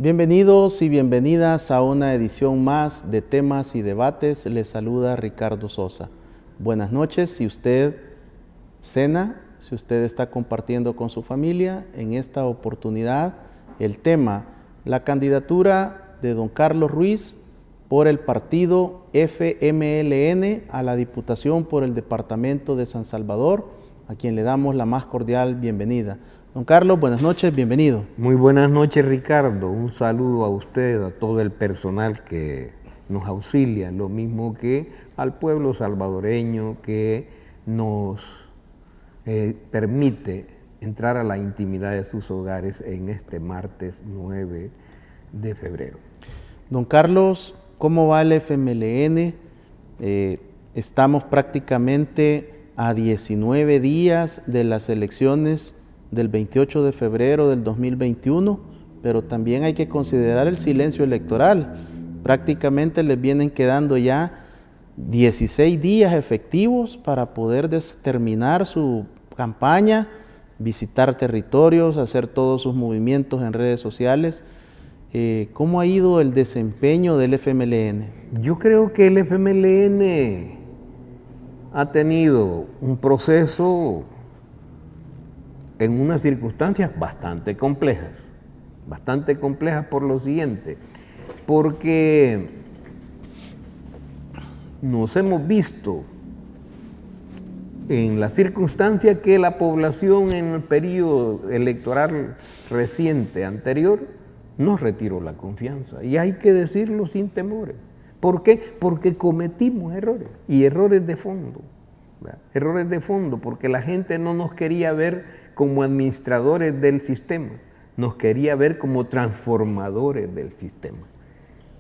Bienvenidos y bienvenidas a una edición más de Temas y Debates. Les saluda Ricardo Sosa. Buenas noches. Si usted cena, si usted está compartiendo con su familia, en esta oportunidad el tema, la candidatura de don Carlos Ruiz por el partido FMLN a la Diputación por el Departamento de San Salvador, a quien le damos la más cordial bienvenida. Don Carlos, buenas noches, bienvenido. Muy buenas noches, Ricardo. Un saludo a usted, a todo el personal que nos auxilia, lo mismo que al pueblo salvadoreño que nos permite entrar a la intimidad de sus hogares en este martes 9 de febrero. Don Carlos, ¿cómo va el FMLN? Estamos prácticamente a 19 días de las elecciones del 28 de febrero del 2021, pero también hay que considerar el silencio electoral. Prácticamente les vienen quedando ya 16 días efectivos para poder terminar su campaña, visitar territorios, hacer todos sus movimientos en redes sociales. ¿Cómo ha ido el desempeño del FMLN? Yo creo que el FMLN ha tenido un proceso en unas circunstancias bastante complejas por lo siguiente, porque nos hemos visto en la circunstancia que la población en el periodo electoral reciente anterior nos retiró la confianza, y hay que decirlo sin temores. ¿Por qué? Porque cometimos errores, y errores de fondo, ¿verdad? Errores de fondo, porque la gente no nos quería ver como administradores del sistema, nos quería ver como transformadores del sistema.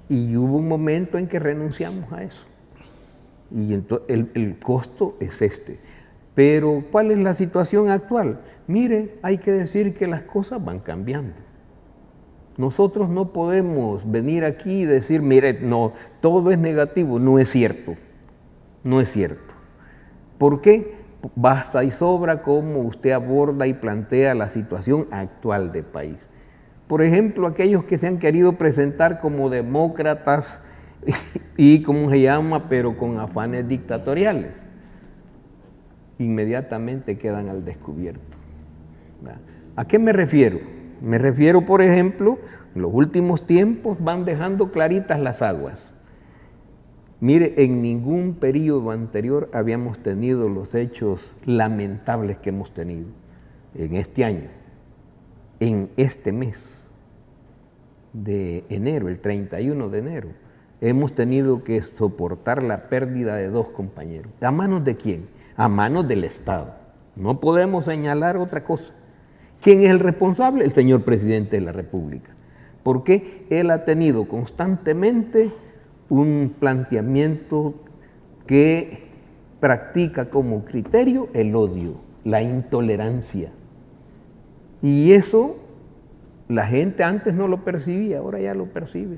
Y hubo un momento en que renunciamos a eso. Y entonces el costo es este. Pero, ¿cuál es la situación actual? Mire, hay que decir que las cosas van cambiando. Nosotros no podemos venir aquí y decir, mire, no, todo es negativo. No es cierto. No es cierto. ¿Por qué? Basta y sobra cómo usted aborda y plantea la situación actual del país. Por ejemplo, aquellos que se han querido presentar como demócratas y ¿cómo se llama? Pero con afanes dictatoriales, inmediatamente quedan al descubierto. ¿A qué me refiero? Me refiero, por ejemplo, en los últimos tiempos van dejando claritas las aguas. Mire, en ningún periodo anterior habíamos tenido los hechos lamentables que hemos tenido en este año, en este mes de enero, el 31 de enero. Hemos tenido que soportar la pérdida de 2 compañeros. ¿A manos de quién? A manos del Estado. No podemos señalar otra cosa. ¿Quién es el responsable? El señor presidente de la República. Porque él ha tenido constantemente un planteamiento que practica como criterio el odio, la intolerancia. Y eso la gente antes no lo percibía, ahora ya lo percibe.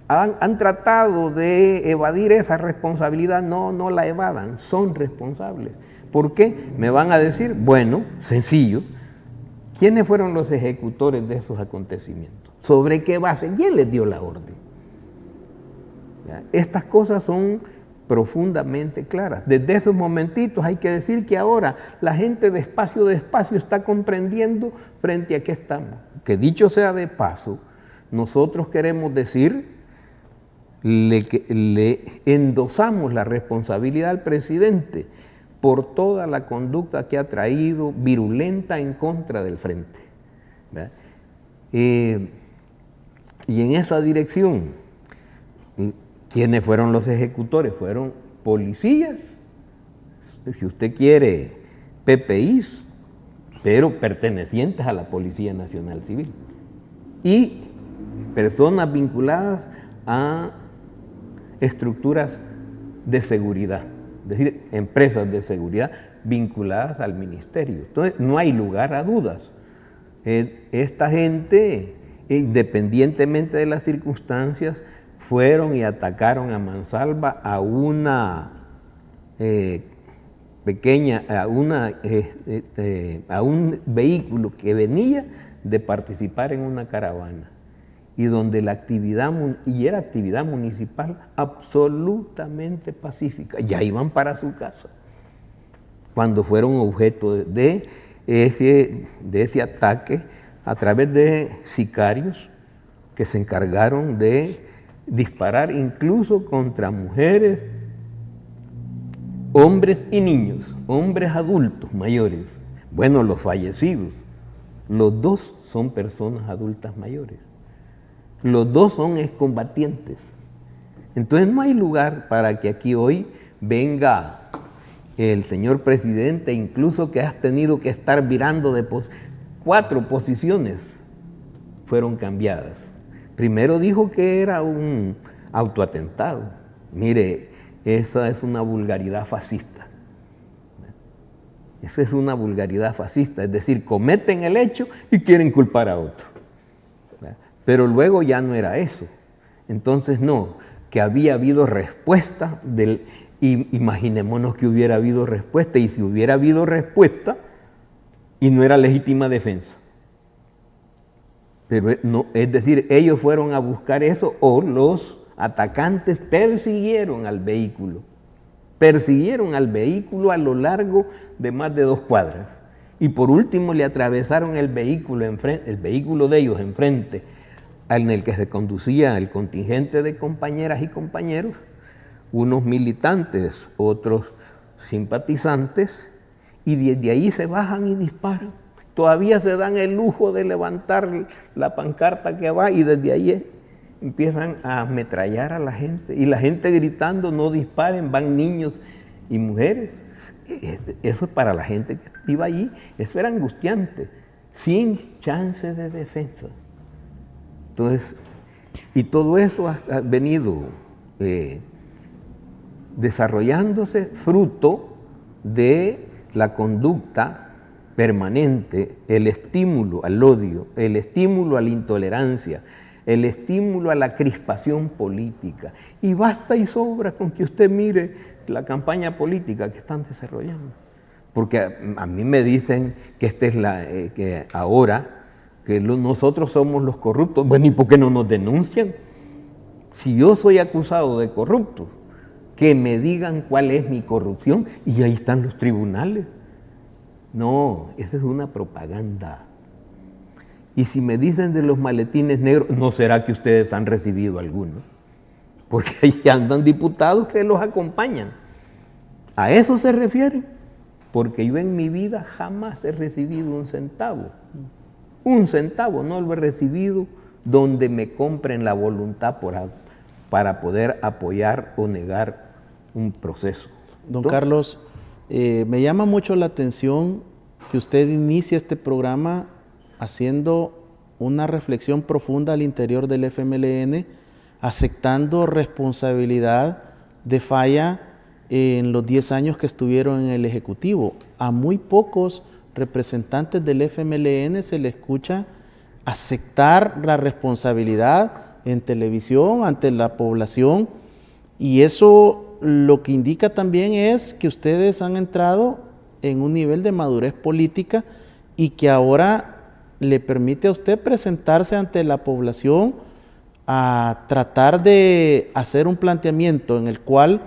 Han tratado de evadir esa responsabilidad, no la evadan, son responsables. ¿Por qué? Me van a decir, bueno, sencillo, ¿quiénes fueron los ejecutores de esos acontecimientos? ¿Sobre qué base? ¿Quién les dio la orden? Estas cosas son profundamente claras. Desde esos momentitos hay que decir que ahora la gente despacio está comprendiendo frente a qué estamos. Que dicho sea de paso, nosotros queremos decir, le endosamos la responsabilidad al presidente por toda la conducta que ha traído virulenta en contra del frente. Y en esa dirección, ¿quiénes fueron los ejecutores? Fueron policías, si usted quiere, PPIs, pero pertenecientes a la Policía Nacional Civil, y personas vinculadas a estructuras de seguridad, es decir, empresas de seguridad vinculadas al ministerio. Entonces, no hay lugar a dudas. Esta gente, independientemente de las circunstancias, fueron y atacaron a mansalva a una a un vehículo que venía de participar en una caravana. y donde la actividad, y era actividad municipal absolutamente pacífica. Ya iban para su casa cuando fueron objeto de ese ataque a través de sicarios que se encargaron de disparar incluso contra mujeres, hombres y niños, hombres adultos mayores. Bueno, los fallecidos, los dos son personas adultas mayores. Los dos son excombatientes. Entonces no hay lugar para que aquí hoy venga el señor presidente, incluso que has tenido que estar virando de 4 posiciones fueron cambiadas. Primero dijo que era un autoatentado. Mire, esa es una vulgaridad fascista. Esa es una vulgaridad fascista, es decir, cometen el hecho y quieren culpar a otro. Pero luego ya no era eso. Entonces no, que había habido respuesta imaginémonos que hubiera habido respuesta, y si hubiera habido respuesta y no era legítima defensa. Pero no, es decir, ellos fueron a buscar eso, o los atacantes persiguieron al vehículo a lo largo de más de 2 cuadras. Y por último le atravesaron el vehículo de ellos enfrente, en el que se conducía el contingente de compañeras y compañeros, unos militantes, otros simpatizantes, y desde ahí se bajan y disparan. Todavía se dan el lujo de levantar la pancarta que va, y desde ahí empiezan a ametrallar a la gente, y la gente gritando: no disparen, van niños y mujeres. Eso es para la gente que iba allí, eso era angustiante, sin chance de defensa. Entonces, y todo eso ha venido desarrollándose fruto de la conducta permanente, el estímulo al odio, el estímulo a la intolerancia, el estímulo a la crispación política. Y basta y sobra con que usted mire la campaña política que están desarrollando. Porque a mí me dicen que esta es que ahora que nosotros somos los corruptos. Bueno, ¿y por qué no nos denuncian? Si yo soy acusado de corrupto, que me digan cuál es mi corrupción, y ahí están los tribunales. No, esa es una propaganda. Y si me dicen de los maletines negros, ¿no será que ustedes han recibido algunos? Porque ahí andan diputados que los acompañan. ¿A eso se refiere? Porque yo en mi vida jamás he recibido un centavo. Un centavo no lo he recibido donde me compren la voluntad para poder apoyar o negar un proceso. Don Carlos, me llama mucho la atención que usted inicie este programa haciendo una reflexión profunda al interior del FMLN, aceptando responsabilidad de falla en los 10 años que estuvieron en el Ejecutivo. A muy pocos representantes del FMLN se le escucha aceptar la responsabilidad en televisión ante la población, y eso lo que indica también es que ustedes han entrado en un nivel de madurez política y que ahora le permite a usted presentarse ante la población a tratar de hacer un planteamiento en el cual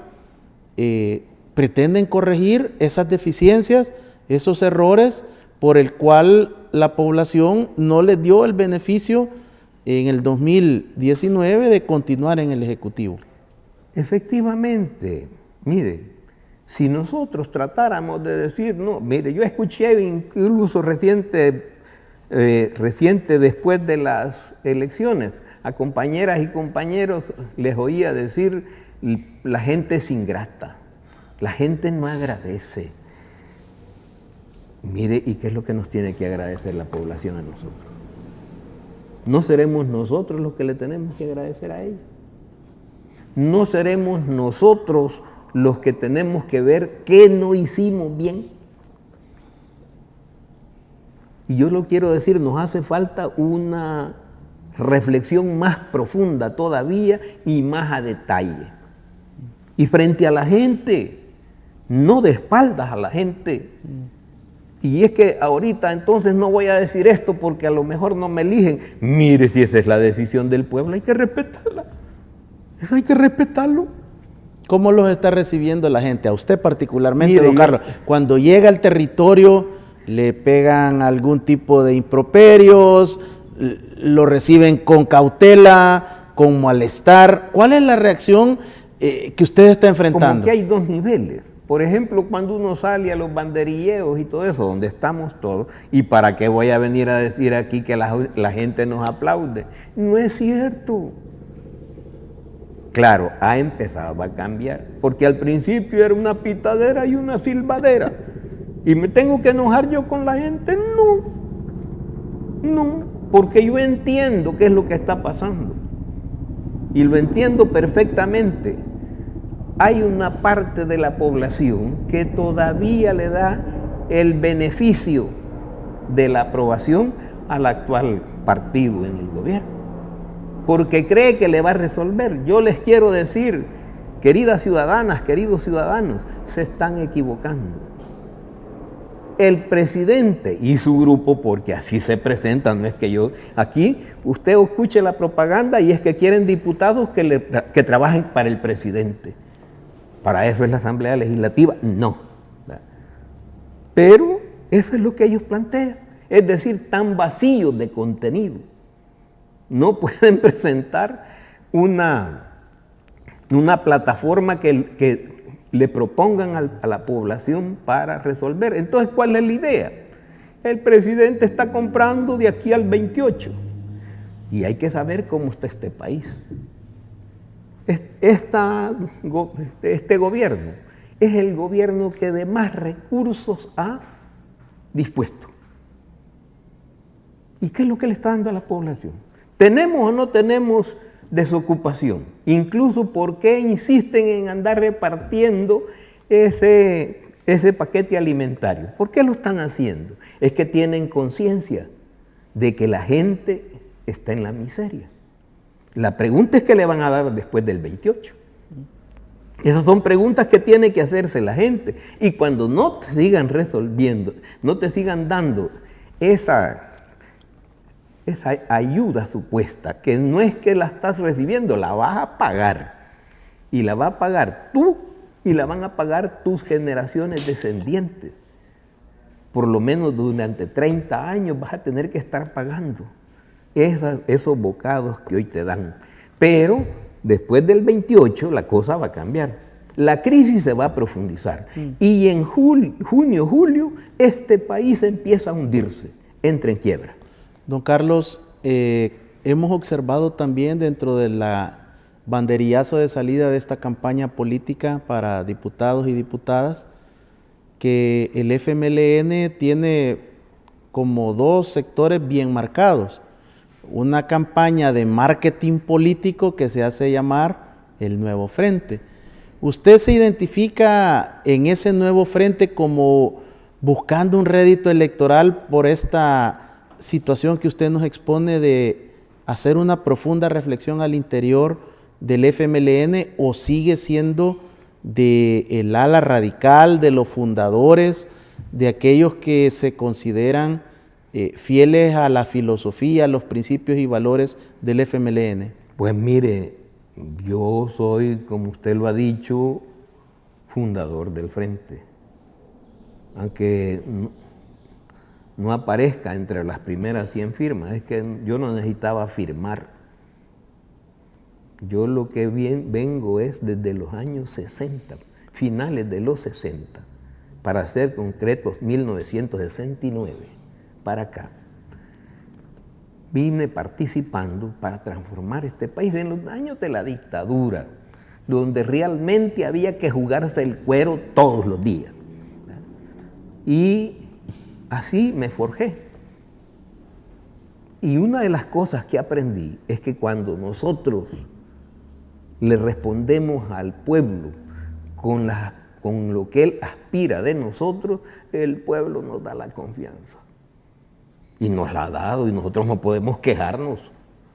pretenden corregir esas deficiencias, esos errores por el cual la población no les dio el beneficio en el 2019 de continuar en el Ejecutivo. Efectivamente, mire, si nosotros tratáramos de decir, no, mire, yo escuché incluso reciente después de las elecciones, a compañeras y compañeros les oía decir: la gente es ingrata, la gente no agradece. Mire, ¿y qué es lo que nos tiene que agradecer la población a nosotros? ¿No seremos nosotros los que le tenemos que agradecer a ella? ¿No seremos nosotros los que tenemos que ver qué no hicimos bien? Y yo lo quiero decir, nos hace falta una reflexión más profunda todavía y más a detalle. Y frente a la gente, no de espaldas a la gente, Y es que ahorita entonces no voy a decir esto porque a lo mejor no me eligen. Mire, si esa es la decisión del pueblo, hay que respetarla. Eso hay que respetarlo. ¿Cómo los está recibiendo la gente? A usted particularmente, Mire, don Carlos. Cuando llega al territorio, le pegan algún tipo de improperios, lo reciben con cautela, con malestar. ¿Cuál es la reacción que usted está enfrentando? Como que hay dos niveles. Por ejemplo, cuando uno sale a los banderilleos y todo eso, donde estamos todos, ¿y para qué voy a venir a decir aquí que la gente nos aplaude? No es cierto. Claro, ha empezado a cambiar, porque al principio era una pitadera y una silbadera. ¿Y me tengo que enojar yo con la gente? No, porque yo entiendo qué es lo que está pasando. Y lo entiendo perfectamente. Hay una parte de la población que todavía le da el beneficio de la aprobación al actual partido en el gobierno, porque cree que le va a resolver. Yo les quiero decir, queridas ciudadanas, queridos ciudadanos, se están equivocando. El presidente y su grupo, porque así se presentan, no es que yo... Aquí usted escuche la propaganda y es que quieren diputados que trabajen para el presidente. ¿Para eso es la Asamblea Legislativa? No. Pero eso es lo que ellos plantean. Es decir, tan vacíos de contenido. No pueden presentar una plataforma que le propongan a la población para resolver. Entonces, ¿cuál es la idea? El presidente está comprando de aquí al 28. Y hay que saber cómo está este país. Este gobierno es el gobierno que de más recursos ha dispuesto. ¿Y qué es lo que le está dando a la población? ¿Tenemos o no tenemos desocupación? Incluso, ¿por qué insisten en andar repartiendo ese paquete alimentario? ¿Por qué lo están haciendo? Es que tienen conciencia de que la gente está en la miseria. La pregunta es qué le van a dar después del 28. Esas son preguntas que tiene que hacerse la gente. Y cuando no te sigan resolviendo, no te sigan dando esa ayuda supuesta, que no es que la estás recibiendo, la vas a pagar. Y la vas a pagar tú y la van a pagar tus generaciones descendientes. Por lo menos durante 30 años vas a tener que estar pagando esos bocados que hoy te dan. Pero después del 28 la cosa va a cambiar. La crisis se va a profundizar. Y en junio, julio, este país empieza a hundirse, entra en quiebra. Don Carlos, hemos observado también dentro de la banderillazo de salida de esta campaña política para diputados y diputadas que el FMLN tiene como dos sectores bien marcados. Una campaña de marketing político que se hace llamar el Nuevo Frente. ¿Usted se identifica en ese Nuevo Frente como buscando un rédito electoral por esta situación que usted nos expone de hacer una profunda reflexión al interior del FMLN, o sigue siendo del ala radical, de los fundadores, de aquellos que se consideran fieles a la filosofía, a los principios y valores del FMLN? Pues mire, yo soy, como usted lo ha dicho, fundador del Frente. Aunque no aparezca entre las primeras 100 firmas, es que yo no necesitaba firmar. Yo lo que vengo es desde los años 60, finales de los 60, para ser concretos, 1969, para acá. Vine participando para transformar este país en los años de la dictadura, donde realmente había que jugarse el cuero todos los días. Y así me forjé. Y una de las cosas que aprendí es que cuando nosotros le respondemos al pueblo con lo que él aspira de nosotros, el pueblo nos da la confianza. Y nos la ha dado y nosotros no podemos quejarnos.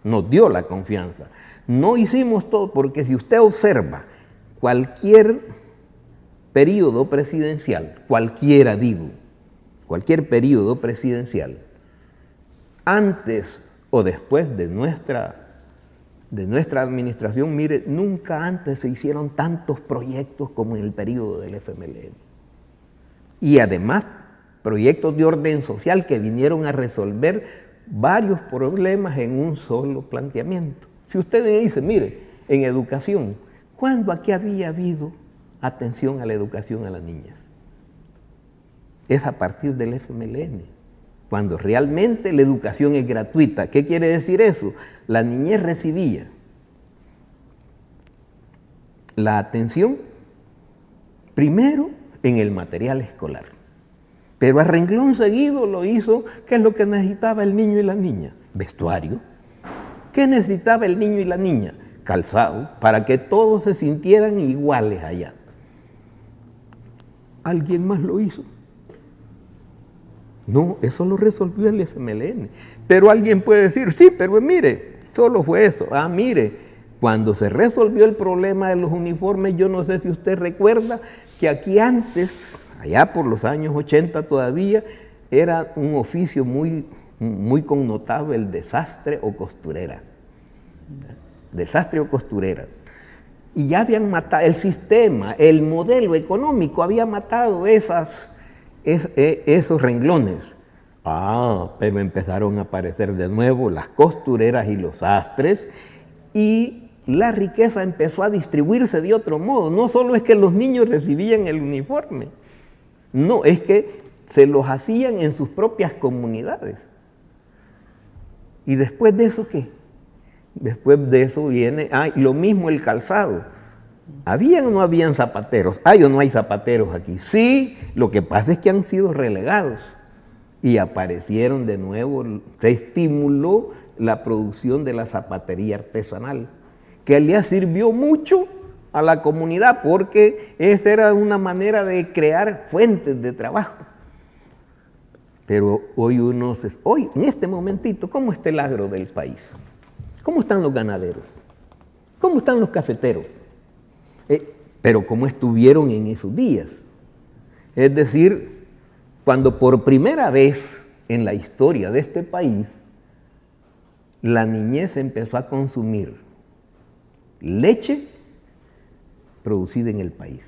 Nos dio la confianza. No hicimos todo, porque si usted observa cualquier periodo presidencial, cualquiera digo, cualquier periodo presidencial, antes o después de nuestra administración, mire, nunca antes se hicieron tantos proyectos como en el periodo del FMLN. Y además, proyectos de orden social que vinieron a resolver varios problemas en un solo planteamiento. Si usted me dice, mire, en educación, ¿cuándo aquí había habido atención a la educación a las niñas? Es a partir del FMLN, cuando realmente la educación es gratuita. ¿Qué quiere decir eso? La niñez recibía la atención primero en el material escolar, pero a renglón seguido lo hizo. ¿Qué es lo que necesitaba el niño y la niña? Vestuario. ¿Qué necesitaba el niño y la niña? Calzado, para que todos se sintieran iguales allá. ¿Alguien más lo hizo? No, eso lo resolvió el FMLN. Pero alguien puede decir, sí, pero mire, solo fue eso. Ah, mire, cuando se resolvió el problema de los uniformes, yo no sé si usted recuerda que aquí antes, allá por los años 80 todavía, era un oficio muy connotado el desastre o costurera. Desastre o costurera. Y ya habían matado, el sistema, el modelo económico había matado esos renglones. Ah, pero empezaron a aparecer de nuevo las costureras y los sastres, y la riqueza empezó a distribuirse de otro modo. No solo es que los niños recibían el uniforme, no, es que se los hacían en sus propias comunidades. ¿Y después de eso qué? Después de eso viene, lo mismo el calzado. ¿Habían o no habían zapateros? ¿Hay o no hay zapateros aquí? Sí, lo que pasa es que han sido relegados y aparecieron de nuevo. Se estimuló la producción de la zapatería artesanal, que le sirvió mucho a la comunidad porque esa era una manera de crear fuentes de trabajo. Pero hoy en este momentito, ¿cómo está el agro del país? ¿Cómo están los ganaderos? ¿Cómo están los cafeteros? Pero ¿cómo estuvieron en esos días? Es decir, cuando por primera vez en la historia de este país, la niñez empezó a consumir leche producida en el país.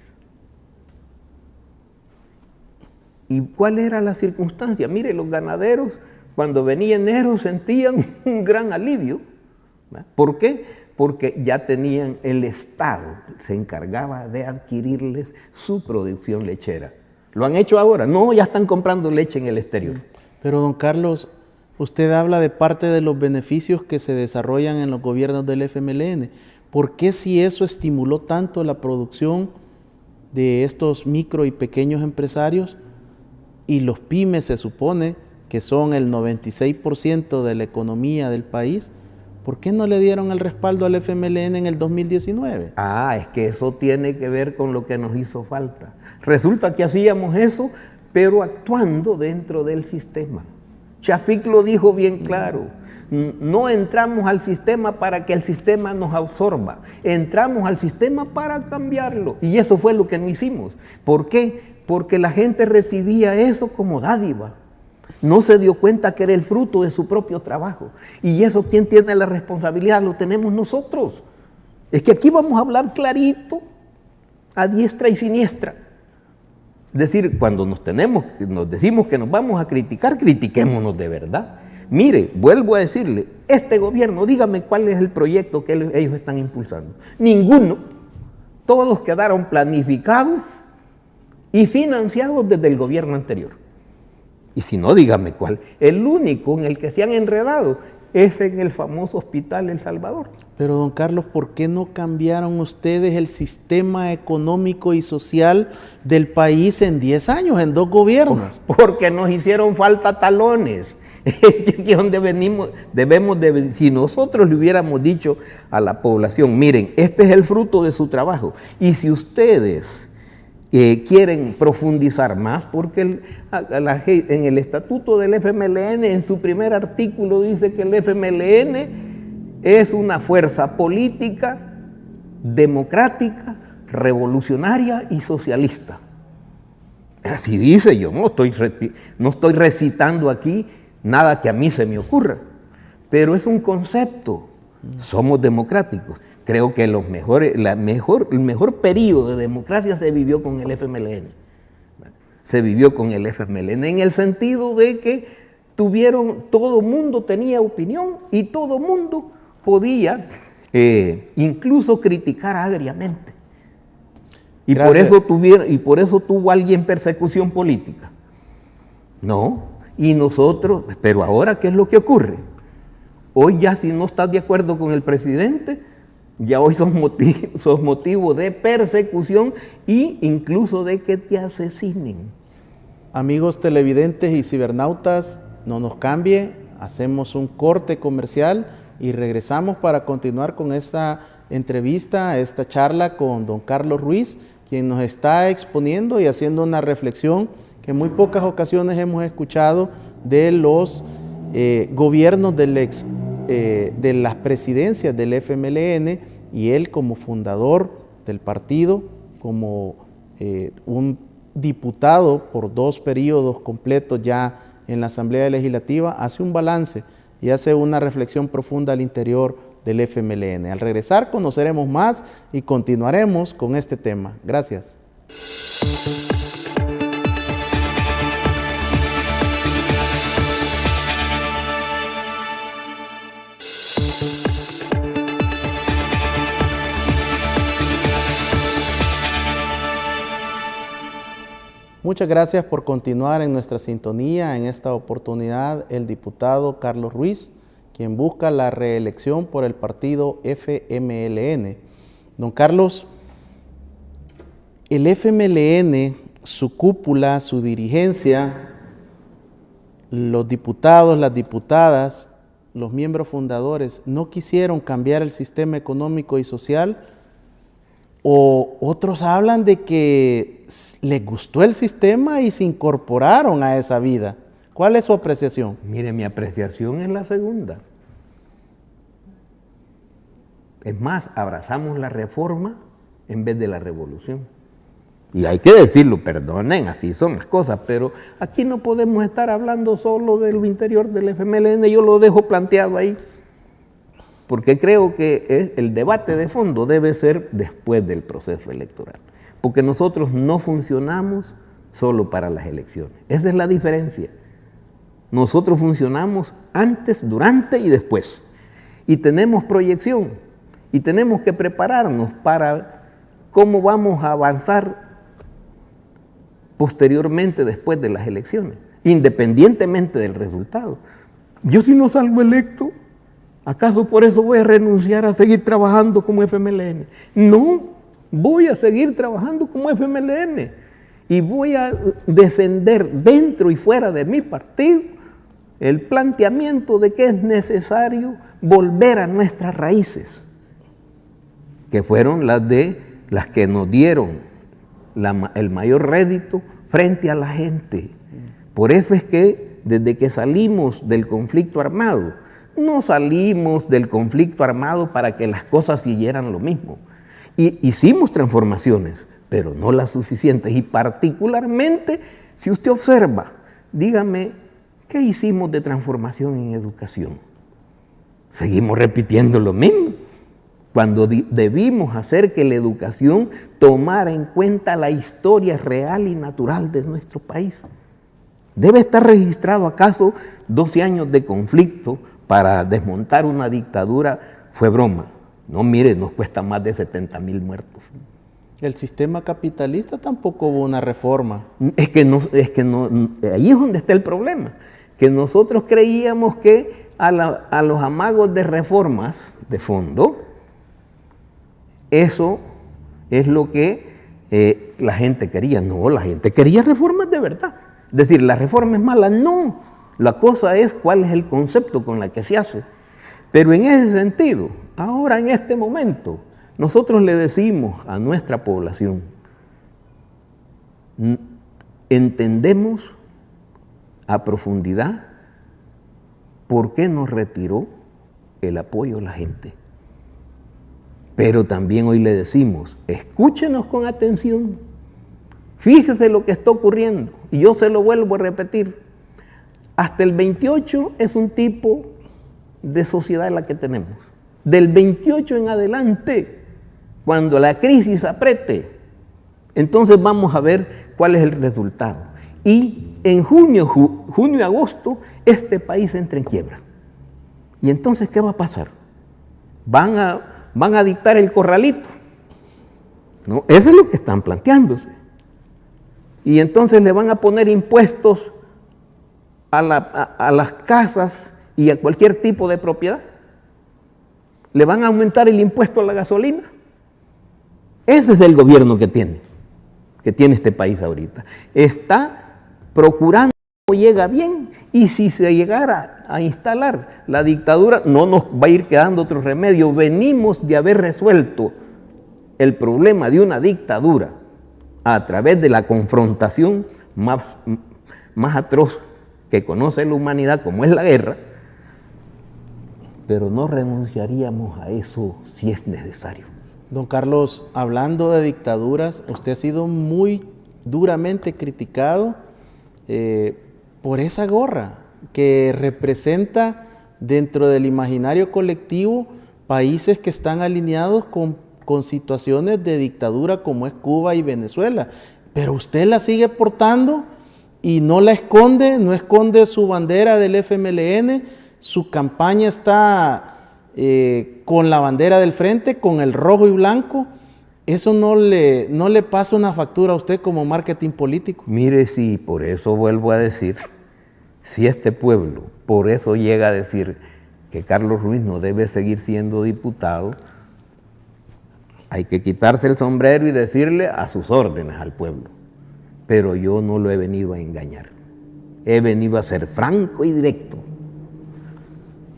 ¿Y cuál era la circunstancia? Mire, los ganaderos cuando venía enero sentían un gran alivio. ¿Por qué? Porque ya tenían el Estado, se encargaba de adquirirles su producción lechera. ¿Lo han hecho ahora? No, ya están comprando leche en el exterior. Pero don Carlos, usted habla de parte de los beneficios que se desarrollan en los gobiernos del FMLN. ¿Por qué si eso estimuló tanto la producción de estos micro y pequeños empresarios y los pymes se supone que son el 96% de la economía del país? ¿Por qué no le dieron el respaldo al FMLN en el 2019? Es que eso tiene que ver con lo que nos hizo falta. Resulta que hacíamos eso, pero actuando dentro del sistema. Chafik lo dijo bien claro. No entramos al sistema para que el sistema nos absorba. Entramos al sistema para cambiarlo. Y eso fue lo que no hicimos. ¿Por qué? Porque la gente recibía eso como dádiva. No se dio cuenta que era el fruto de su propio trabajo. Y eso, ¿quién tiene la responsabilidad? Lo tenemos nosotros. Es que aquí vamos a hablar clarito, a diestra y siniestra. Es decir, cuando nos decimos que nos vamos a criticar, critiquémonos de verdad. Mire, vuelvo a decirle, este gobierno, dígame cuál es el proyecto que ellos están impulsando. Ninguno. Todos quedaron planificados y financiados desde el gobierno anterior. Y si no, dígame cuál. El único en el que se han enredado es en el famoso Hospital El Salvador. Pero don Carlos, ¿por qué no cambiaron ustedes el sistema económico y social del país en 10 años, en 2 gobiernos? Porque nos hicieron falta talones. Si nosotros le hubiéramos dicho a la población, miren, este es el fruto de su trabajo, y si ustedes quieren profundizar más, porque en el estatuto del FMLN, en su primer artículo, dice que el FMLN es una fuerza política, democrática, revolucionaria y socialista. Así dice, yo no estoy recitando aquí nada que a mí se me ocurra, pero es un concepto. Somos democráticos. Creo que el mejor periodo de democracia se vivió con el FMLN. Se vivió con el FMLN en el sentido de que todo mundo tenía opinión y todo mundo podía incluso criticar agriamente. Y por eso tuvo alguien persecución política. No, y nosotros, pero ahora, ¿qué es lo que ocurre? Hoy ya si no estás de acuerdo con el presidente, ya hoy sos motivo de persecución e incluso de que te asesinen. Amigos televidentes y cibernautas, no nos cambie, hacemos un corte comercial y regresamos para continuar con esta entrevista, esta charla con don Carlos Ruiz, quien nos está exponiendo y haciendo una reflexión que en muy pocas ocasiones hemos escuchado de los gobiernos de las presidencias del FMLN, y él como fundador del partido, como un diputado por 2 periodos completos ya en la Asamblea Legislativa, hace un balance y hace una reflexión profunda al interior del FMLN. Al regresar conoceremos más y continuaremos con este tema. Gracias. Muchas gracias por continuar en nuestra sintonía. En esta oportunidad, el diputado Carlos Ruiz, quien busca la reelección por el partido FMLN. Don Carlos, el FMLN, su cúpula, su dirigencia, los diputados, las diputadas, los miembros fundadores, no quisieron cambiar el sistema económico y social, o otros hablan de que les gustó el sistema y se incorporaron a esa vida. ¿Cuál es su apreciación? Mire, mi apreciación es la segunda. Es más, abrazamos la reforma en vez de la revolución. Y hay que decirlo, perdonen, así son las cosas, pero aquí no podemos estar hablando solo del interior del FMLN, yo lo dejo planteado ahí, porque creo que el debate de fondo debe ser después del proceso electoral, porque nosotros no funcionamos solo para las elecciones, esa es la diferencia. Nosotros funcionamos antes, durante y después, y tenemos proyección, y tenemos que prepararnos para cómo vamos a avanzar posteriormente después de las elecciones, independientemente del resultado. Yo si no salgo electo, ¿acaso por eso voy a renunciar a seguir trabajando como FMLN? No, voy a seguir trabajando como FMLN y voy a defender dentro y fuera de mi partido el planteamiento de que es necesario volver a nuestras raíces, que fueron las que nos dieron el mayor rédito frente a la gente. Por eso es que desde que salimos del conflicto armado, no salimos del conflicto armado para que las cosas siguieran lo mismo. Y hicimos transformaciones, pero no las suficientes. Y particularmente, si usted observa, dígame, ¿qué hicimos de transformación en educación? Seguimos repitiendo lo mismo, cuando debimos hacer que la educación tomara en cuenta la historia real y natural de nuestro país. ¿Debe estar registrado acaso 12 años de conflicto para desmontar una dictadura? Fue broma. No, mire, nos cuesta más de 70,000 muertos. El sistema capitalista tampoco hubo una reforma. Es que no, ahí es donde está el problema, que nosotros creíamos que a los amagos de reformas de fondo, eso es lo que la gente quería. No, la gente quería reformas de verdad. Es decir, la reforma es mala. No, la cosa es cuál es el concepto con el que se hace. Pero en ese sentido, ahora en este momento, nosotros le decimos a nuestra población, entendemos a profundidad por qué nos retiró el apoyo a la gente. Pero también hoy le decimos, escúchenos con atención, Fíjese lo que está ocurriendo, y yo se lo vuelvo a repetir. Hasta el 28 es un tipo de sociedad la que tenemos. Del 28 en adelante, cuando la crisis apriete, entonces vamos a ver cuál es el resultado. Y en junio y agosto, este país entra en quiebra. ¿Y entonces qué va a pasar? Van a dictar el corralito, ¿no? Eso es lo que están planteándose. Y entonces le van a poner impuestos a las casas y a cualquier tipo de propiedad. Le van a aumentar el impuesto a la gasolina. Ese es el gobierno que tiene este país ahorita. Está procurando que llega bien, y si se llegara a instalar la dictadura, no nos va a ir quedando otro remedio. Venimos de haber resuelto el problema de una dictadura a través de la confrontación más atroz que conoce la humanidad, como es la guerra, pero no renunciaríamos a eso si es necesario. Don Carlos, hablando de dictaduras, usted ha sido muy duramente criticado por esa gorra que representa dentro del imaginario colectivo países que están alineados con situaciones de dictadura como es Cuba y Venezuela. Pero usted la sigue portando y no la esconde, no esconde su bandera del FMLN, su campaña está con la bandera del frente, con el rojo y blanco. ¿Eso no le pasa una factura a usted como marketing político? Mire, sí, por eso vuelvo a decir, si este pueblo por eso llega a decir que Carlos Ruiz no debe seguir siendo diputado, hay que quitarse el sombrero y decirle a sus órdenes al pueblo. Pero yo no lo he venido a engañar. He venido a ser franco y directo.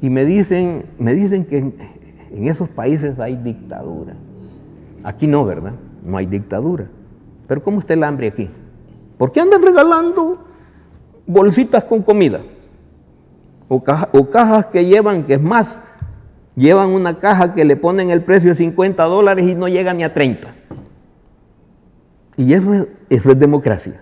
Y me dicen que en esos países hay dictadura. Aquí no, ¿verdad? No hay dictadura. Pero ¿cómo está el hambre aquí? ¿Por qué andan regalando bolsitas con comida? O cajas que llevan, que es más, llevan una caja que le ponen el precio de $50 y no llega ni a 30. Y eso es democracia.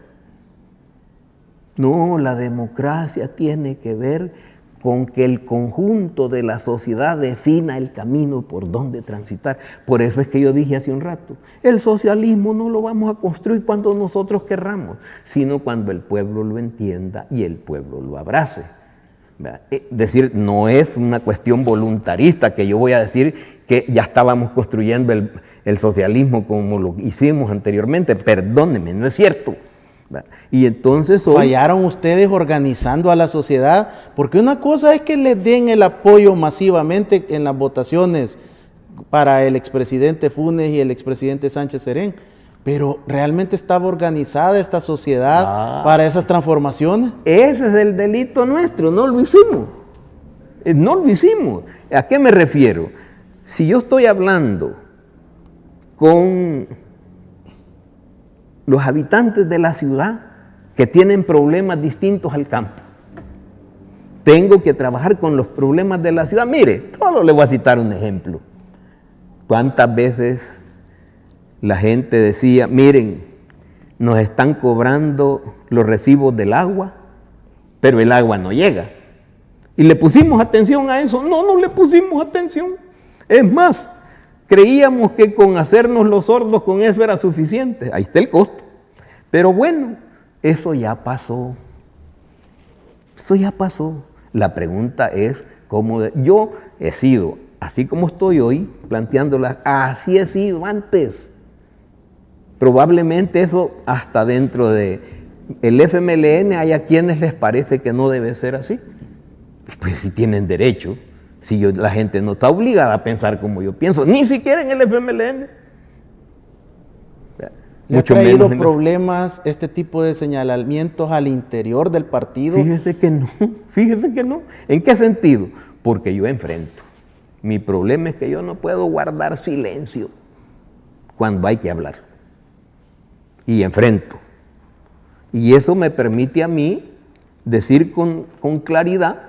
No, la democracia tiene que ver con que el conjunto de la sociedad defina el camino por donde transitar. Por eso es que yo dije hace un rato, el socialismo no lo vamos a construir cuando nosotros querramos, sino cuando el pueblo lo entienda y el pueblo lo abrace. Es decir, no es una cuestión voluntarista que yo voy a decir que ya estábamos construyendo el socialismo como lo hicimos anteriormente. Perdónenme, no es cierto. Y entonces hoy fallaron ustedes organizando a la sociedad, porque una cosa es que les den el apoyo masivamente en las votaciones para el expresidente Funes y el expresidente Sánchez Serén, pero ¿realmente estaba organizada esta sociedad para esas transformaciones? Ese es el delito nuestro, no lo hicimos. No lo hicimos. ¿A qué me refiero? Si yo estoy hablando con los habitantes de la ciudad que tienen problemas distintos al campo, tengo que trabajar con los problemas de la ciudad. Mire, solo le voy a citar un ejemplo. ¿Cuántas veces la gente decía, miren, nos están cobrando los recibos del agua, pero el agua no llega? ¿Y le pusimos atención a eso? No, no le pusimos atención. Es más, creíamos que con hacernos los sordos con eso era suficiente. Ahí está el costo. Pero bueno, eso ya pasó. Eso ya pasó. La pregunta es cómo yo he sido, así como estoy hoy, planteándola, así he sido antes. Probablemente eso hasta dentro de el FMLN hay a quienes les parece que no debe ser así. Pues si tienen derecho, la gente no está obligada a pensar como yo pienso, ni siquiera en el FMLN. ¿Le ha traído problemas este tipo de señalamientos al interior del partido? Fíjese que no. ¿En qué sentido? Porque yo enfrento. Mi problema es que yo no puedo guardar silencio cuando hay que hablar. Y enfrento. Y eso me permite a mí decir con claridad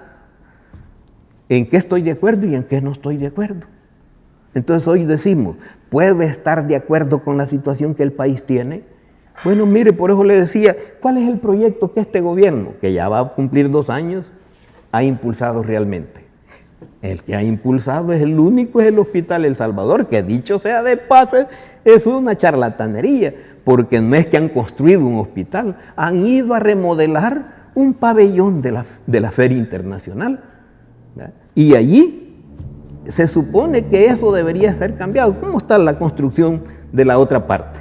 en qué estoy de acuerdo y en qué no estoy de acuerdo. Entonces hoy decimos, ¿puede estar de acuerdo con la situación que el país tiene? Bueno, mire, por eso le decía, ¿cuál es el proyecto que este gobierno, que ya va a cumplir 2 años, ha impulsado realmente? El que ha impulsado es el único, es el Hospital El Salvador, que dicho sea de paso, es una charlatanería, porque no es que han construido un hospital, han ido a remodelar un pabellón de la Feria Internacional, ¿verdad? Y allí se supone que eso debería ser cambiado. ¿Cómo está la construcción de la otra parte?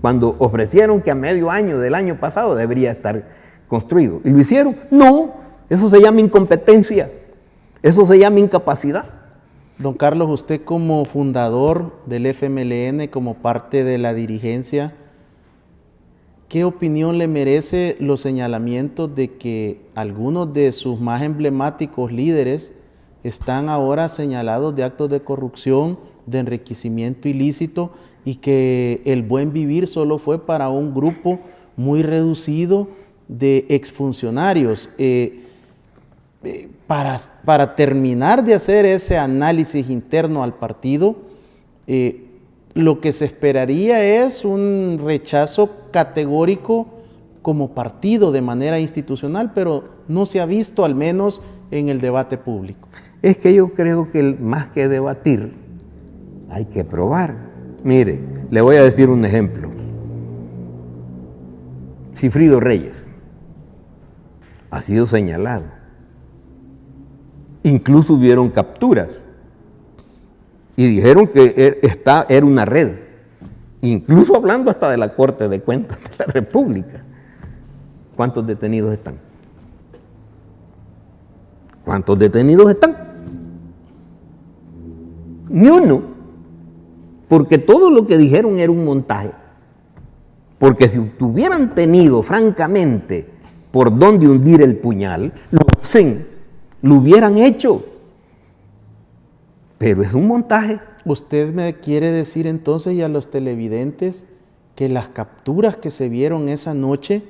Cuando ofrecieron que a medio año del año pasado debería estar construido. ¿Y lo hicieron? No, eso se llama incompetencia, eso se llama incapacidad. Don Carlos, usted como fundador del FMLN, como parte de la dirigencia, ¿qué opinión le merece los señalamientos de que algunos de sus más emblemáticos líderes están ahora señalados de actos de corrupción, de enriquecimiento ilícito, y que el buen vivir solo fue para un grupo muy reducido de exfuncionarios? Para terminar de hacer ese análisis interno al partido, lo que se esperaría es un rechazo categórico como partido de manera institucional, pero no se ha visto, al menos en el debate público. Es que yo creo que más que debatir, hay que probar. Mire, le voy a decir un ejemplo. Sigfrido Reyes ha sido señalado. Incluso hubieron capturas y dijeron que era una red, incluso hablando hasta de la Corte de Cuentas de la República. ¿Cuántos detenidos están? ¿Cuántos detenidos están? Ni uno. Porque todo lo que dijeron era un montaje. Porque si hubieran tenido, francamente, por dónde hundir el puñal, lo hubieran hecho. Pero es un montaje. ¿Usted me quiere decir entonces, y a los televidentes, que las capturas que se vieron esa noche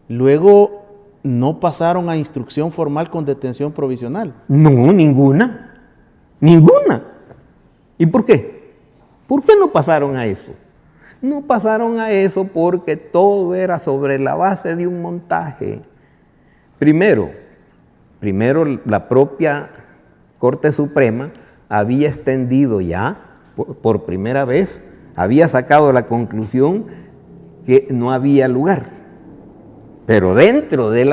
luego no pasaron a instrucción formal con detención provisional? No, ninguna. Ninguna. ¿Y por qué? ¿Por qué no pasaron a eso? No pasaron a eso porque todo era sobre la base de un montaje. Primero la propia Corte Suprema había extendido ya, por primera vez, había sacado la conclusión que no había lugar. Pero dentro de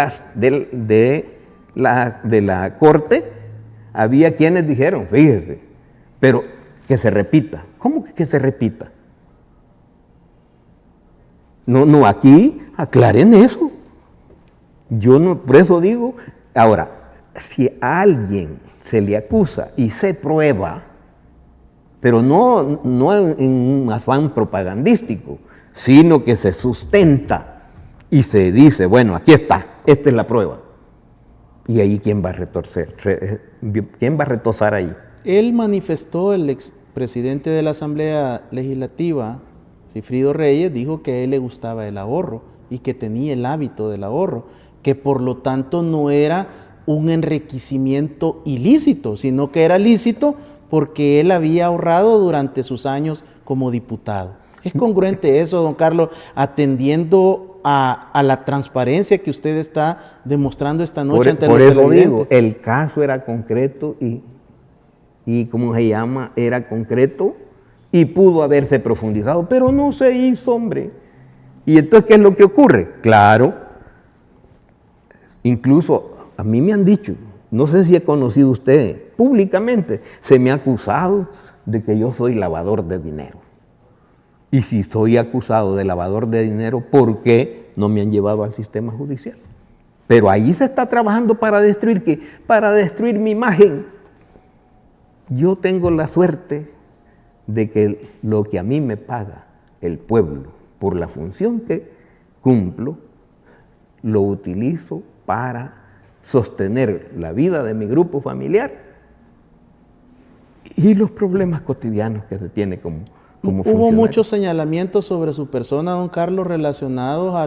la Corte había quienes dijeron, fíjese, pero que se repita. ¿Cómo que se repita? No, aquí aclaren eso. Yo no, por eso digo, ahora, si a alguien se le acusa y se prueba, pero no en un afán propagandístico, sino que se sustenta y se dice, bueno, aquí está, esta es la prueba. Y ahí, ¿quién va a retorcer? ¿Quién va a retosar ahí? Él manifestó, el expresidente de la Asamblea Legislativa, Sigfrido Reyes, dijo que a él le gustaba el ahorro y que tenía el hábito del ahorro, que por lo tanto no era un enriquecimiento ilícito, sino que era lícito porque él había ahorrado durante sus años como diputado. ¿Es congruente eso, don Carlos, atendiendo a la transparencia que usted está demostrando esta noche ante los televidentes? Por eso digo, el caso era concreto y ¿cómo se llama? Era concreto y pudo haberse profundizado, pero no se hizo, hombre. ¿Y entonces qué es lo que ocurre? Claro, incluso a mí me han dicho, no sé si he conocido usted públicamente, se me ha acusado de que yo soy lavador de dinero. Y si soy acusado de lavador de dinero, ¿por qué no me han llevado al sistema judicial? Pero ahí se está trabajando para destruir ¿qué? Para destruir mi imagen. Yo tengo la suerte de que lo que a mí me paga el pueblo por la función que cumplo, lo utilizo para sostener la vida de mi grupo familiar y los problemas cotidianos que se tiene como Hubo muchos señalamientos sobre su persona, don Carlos, relacionados a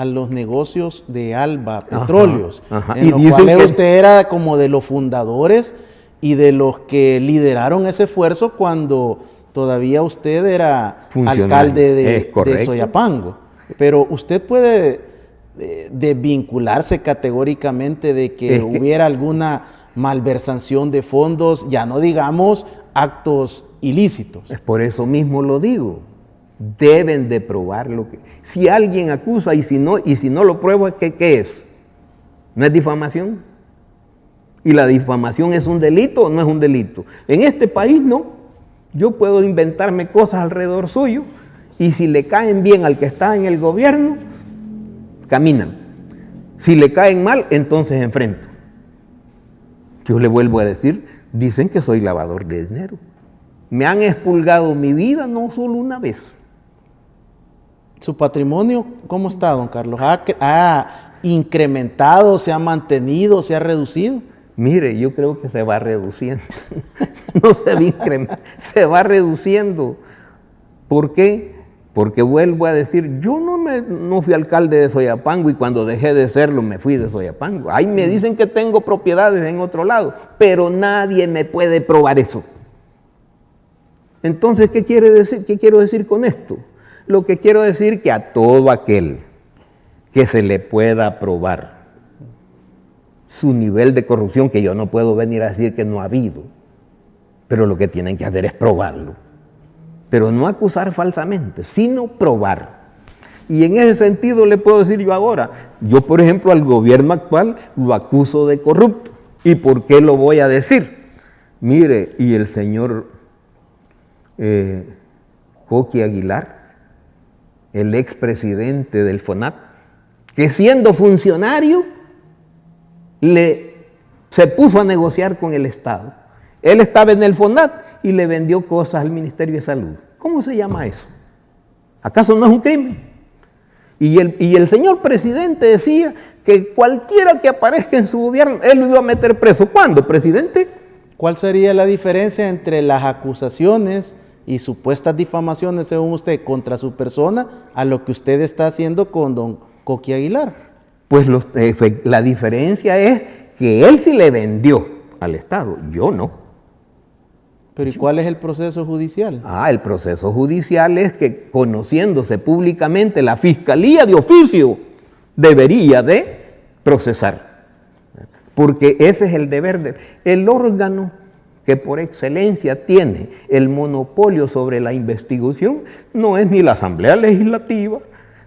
los negocios de Alba Petróleos, en los cuales usted era como de los fundadores y de los que lideraron ese esfuerzo cuando todavía usted era alcalde de Soyapango. Pero usted puede desvincularse categóricamente de que hubiera alguna malversación de fondos, ya no digamos actos ilícitos. Es por eso mismo lo digo. Deben de probar lo que... Si alguien acusa y si no lo prueba, ¿qué es? ¿No es difamación? ¿Y la difamación es un delito o no es un delito? En este país no. Yo puedo inventarme cosas alrededor suyo y si le caen bien al que está en el gobierno, caminan. Si le caen mal, entonces enfrento. Yo le vuelvo a decir, dicen que soy lavador de dinero. Me han expurgado mi vida no solo una vez. ¿Su patrimonio cómo está, don Carlos? ¿Ha incrementado, se ha mantenido, se ha reducido? Mire, yo creo que se va reduciendo. No se va incrementando, se va reduciendo. ¿Por qué? Porque vuelvo a decir, yo no fui alcalde de Soyapango y cuando dejé de serlo me fui de Soyapango. Ahí me dicen que tengo propiedades en otro lado, pero nadie me puede probar eso. Entonces, ¿qué quiere decir? ¿Qué quiero decir con esto? Lo que quiero decir que a todo aquel que se le pueda probar su nivel de corrupción, que yo no puedo venir a decir que no ha habido, pero lo que tienen que hacer es probarlo. Pero no acusar falsamente, sino probar. Y en ese sentido le puedo decir yo ahora, yo por ejemplo al gobierno actual lo acuso de corrupto. ¿Y por qué lo voy a decir? Mire, y el señor Coqui Aguilar, el expresidente del FONAT, que siendo funcionario se puso a negociar con el Estado. Él estaba en el FONAT y le vendió cosas al Ministerio de Salud. ¿Cómo se llama eso? ¿Acaso no es un crimen? Y el señor presidente decía que cualquiera que aparezca en su gobierno, él lo iba a meter preso. ¿Cuándo, presidente? ¿Cuál sería la diferencia entre las acusaciones y supuestas difamaciones, según usted, contra su persona, a lo que usted está haciendo con don Coqui Aguilar? Pues la diferencia es que él sí le vendió al Estado, yo no. ¿Pero y cuál es el proceso judicial? El proceso judicial es que, conociéndose públicamente, la Fiscalía de oficio debería de procesar. Porque ese es el deber el órgano que por excelencia tiene el monopolio sobre la investigación, no es ni la Asamblea Legislativa,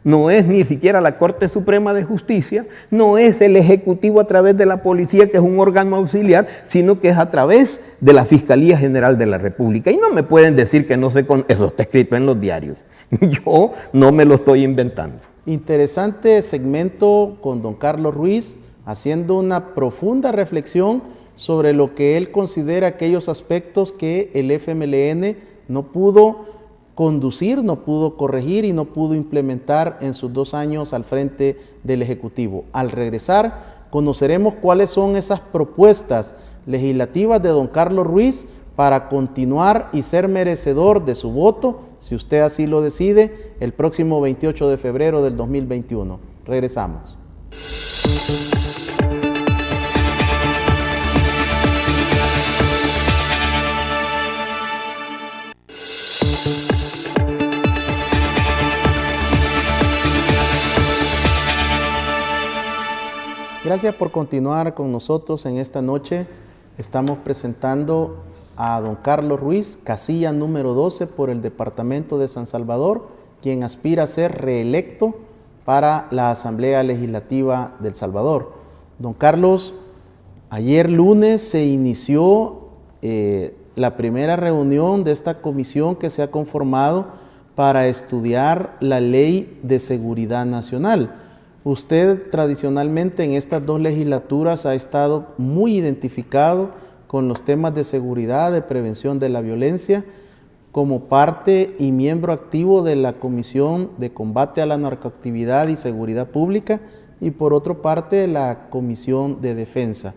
no es ni siquiera la Corte Suprema de Justicia, no es el Ejecutivo a través de la Policía, que es un órgano auxiliar, sino que es a través de la Fiscalía General de la República. Y no me pueden decir que no sé, eso está escrito en los diarios. Yo no me lo estoy inventando. Interesante segmento con don Carlos Ruiz, haciendo una profunda reflexión sobre lo que él considera aquellos aspectos que el FMLN no pudo conducir, no pudo corregir y no pudo implementar en sus 2 años al frente del Ejecutivo. Al regresar, conoceremos cuáles son esas propuestas legislativas de don Carlos Ruiz para continuar y ser merecedor de su voto, si usted así lo decide, el próximo 28 de febrero del 2021. Regresamos. Gracias por continuar con nosotros en esta noche. Estamos presentando a don Carlos Ruiz, casilla número 12 por el departamento de San Salvador, quien aspira a ser reelecto para la Asamblea Legislativa del Salvador. Don Carlos, ayer lunes se inició la primera reunión de esta comisión que se ha conformado para estudiar la Ley de Seguridad Nacional. Usted tradicionalmente en estas 2 legislaturas ha estado muy identificado con los temas de seguridad, de prevención de la violencia, como parte y miembro activo de la Comisión de Combate a la Narcoactividad y Seguridad Pública y por otra parte la Comisión de Defensa.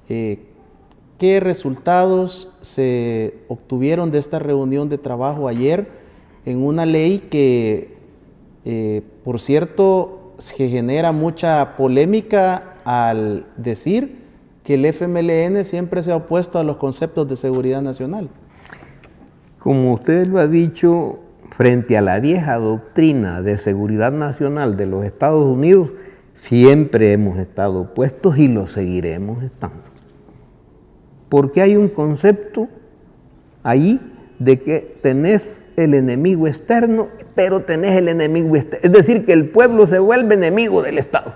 ¿Qué resultados se obtuvieron de esta reunión de trabajo ayer en una ley que, por cierto, se genera mucha polémica al decir que el FMLN siempre se ha opuesto a los conceptos de seguridad nacional? Como usted lo ha dicho, frente a la vieja doctrina de seguridad nacional de los Estados Unidos, siempre hemos estado opuestos y lo seguiremos estando. Porque hay un concepto ahí de que tenés el enemigo externo, pero tenés el enemigo externo. Es decir, que el pueblo se vuelve enemigo del Estado.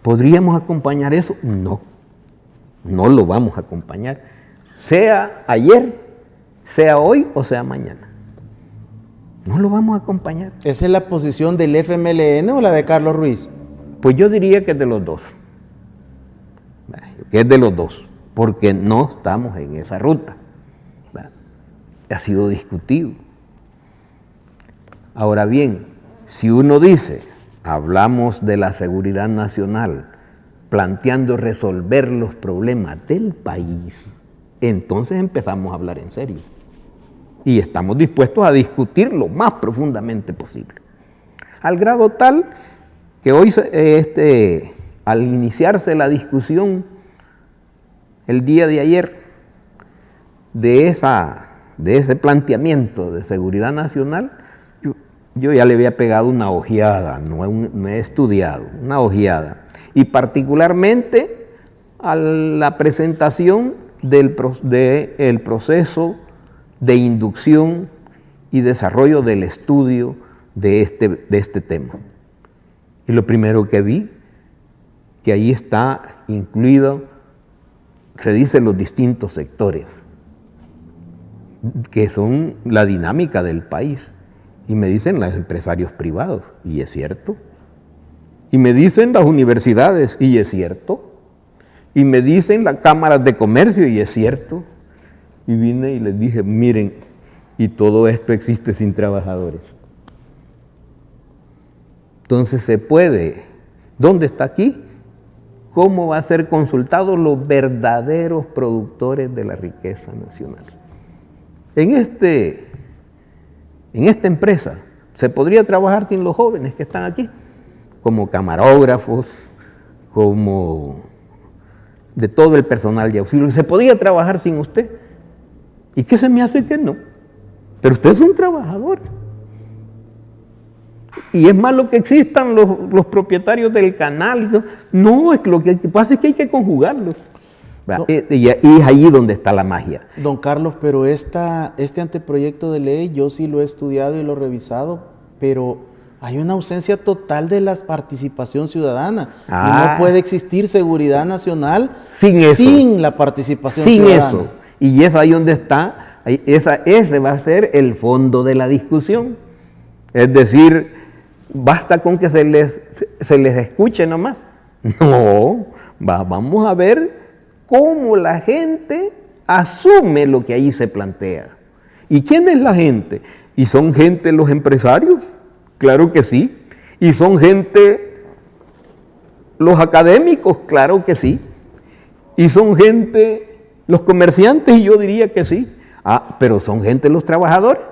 ¿Podríamos acompañar eso? No, no lo vamos a acompañar. Sea ayer, sea hoy o sea mañana. No lo vamos a acompañar. ¿Esa es la posición del FMLN o la de Carlos Ruiz? Pues yo diría que es de los dos. Es de los dos, porque no estamos en esa ruta. Ha sido discutido. Ahora bien, si uno dice, hablamos de la seguridad nacional, planteando resolver los problemas del país, entonces empezamos a hablar en serio. Y estamos dispuestos a discutir lo más profundamente posible. Al grado tal que hoy, al iniciarse la discusión, el día de ayer, de ese planteamiento de seguridad nacional, yo ya le había pegado una ojeada, no he estudiado, una ojeada. Y particularmente a la presentación del proceso de inducción y desarrollo del estudio de este tema. Y lo primero que vi, que ahí está incluido, se dice los distintos sectores, que son la dinámica del país. Y me dicen los empresarios privados, y es cierto. Y me dicen las universidades, y es cierto. Y me dicen las cámaras de comercio, y es cierto. Y vine y les dije, miren, y todo esto existe sin trabajadores. Entonces se puede. ¿Dónde está aquí? ¿Cómo va a ser consultados los verdaderos productores de la riqueza nacional? En esta empresa se podría trabajar sin los jóvenes que están aquí, como camarógrafos, como de todo el personal de auxilio. Se podría trabajar sin usted. ¿Y qué se me hace que no? Pero usted es un trabajador. Y es malo que existan los propietarios del canal. No, es lo que pasa es que hay que conjugarlos. No. Y es allí donde está la magia. Don Carlos, pero este anteproyecto de ley yo sí lo he estudiado y lo he revisado, pero hay una ausencia total de la participación ciudadana. Y no puede existir seguridad nacional sin la participación ciudadana. Sin eso. Y es ahí donde está, ese va a ser el fondo de la discusión. Es decir, basta con que se les escuche nomás. No, vamos a ver cómo la gente asume lo que ahí se plantea. ¿Y quién es la gente? ¿Y son gente los empresarios? Claro que sí. ¿Y son gente los académicos? Claro que sí. ¿Y son gente los comerciantes? Y yo diría que sí. Pero ¿son gente los trabajadores?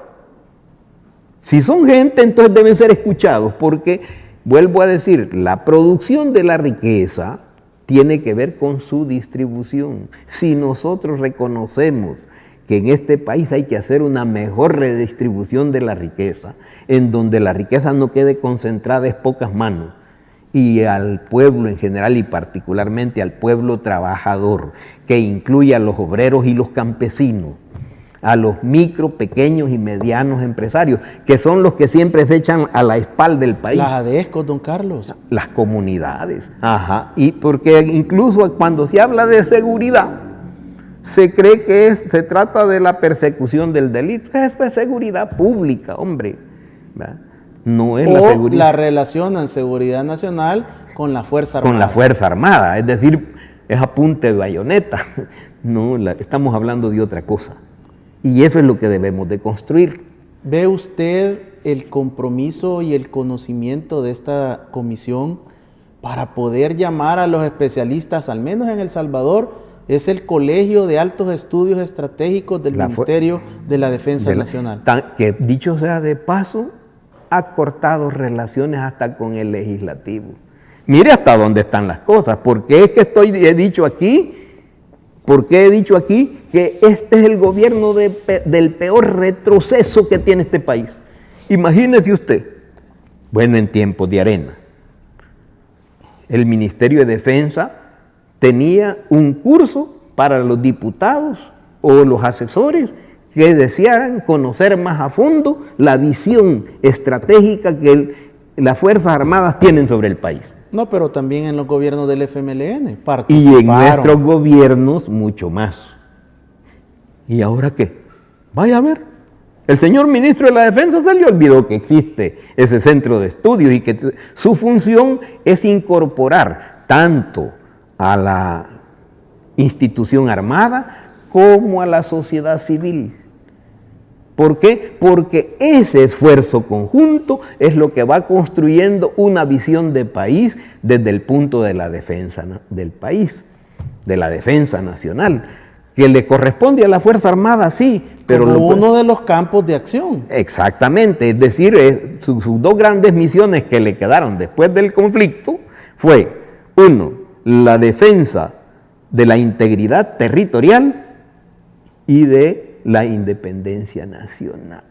Si son gente, entonces deben ser escuchados, porque, vuelvo a decir, la producción de la riqueza tiene que ver con su distribución. Si nosotros reconocemos que en este país hay que hacer una mejor redistribución de la riqueza, en donde la riqueza no quede concentrada en pocas manos, y al pueblo en general y particularmente al pueblo trabajador, que incluye a los obreros y los campesinos, a los micro, pequeños y medianos empresarios, que son los que siempre se echan a la espalda del país. Las ADESCO, don Carlos. Las comunidades. Ajá. Y porque incluso cuando se habla de seguridad, se cree que se trata de la persecución del delito. Eso es seguridad pública, hombre. ¿Verdad? No es la seguridad. La relacionan seguridad nacional con la Fuerza Armada. Con la Fuerza Armada, es decir, es a punta de bayoneta. No, estamos hablando de otra cosa. Y eso es lo que debemos de construir. ¿Ve usted el compromiso y el conocimiento de esta comisión para poder llamar a los especialistas, al menos en El Salvador? Es el Colegio de Altos Estudios Estratégicos del Ministerio de la Defensa Nacional. Que dicho sea de paso, ha cortado relaciones hasta con el legislativo. Mire hasta dónde están las cosas, porque es que he dicho aquí ¿Por qué he dicho aquí que este es el gobierno del peor retroceso que tiene este país? Imagínese usted, bueno, en tiempos de Arena, el Ministerio de Defensa tenía un curso para los diputados o los asesores que desearan conocer más a fondo la visión estratégica que las Fuerzas Armadas tienen sobre el país. No, pero también en los gobiernos del FMLN participaron. Y en nuestros gobiernos mucho más. ¿Y ahora qué? Vaya a ver. El señor ministro de la Defensa se le olvidó que existe ese centro de estudios y que su función es incorporar tanto a la institución armada como a la sociedad civil. ¿Por qué? Porque ese esfuerzo conjunto es lo que va construyendo una visión de país desde el punto de la defensa del país, de la defensa nacional, que le corresponde a la Fuerza Armada, sí, pero como uno de los campos de acción. Exactamente, es decir, sus dos grandes misiones que le quedaron después del conflicto fue, uno, la defensa de la integridad territorial y de la independencia nacional.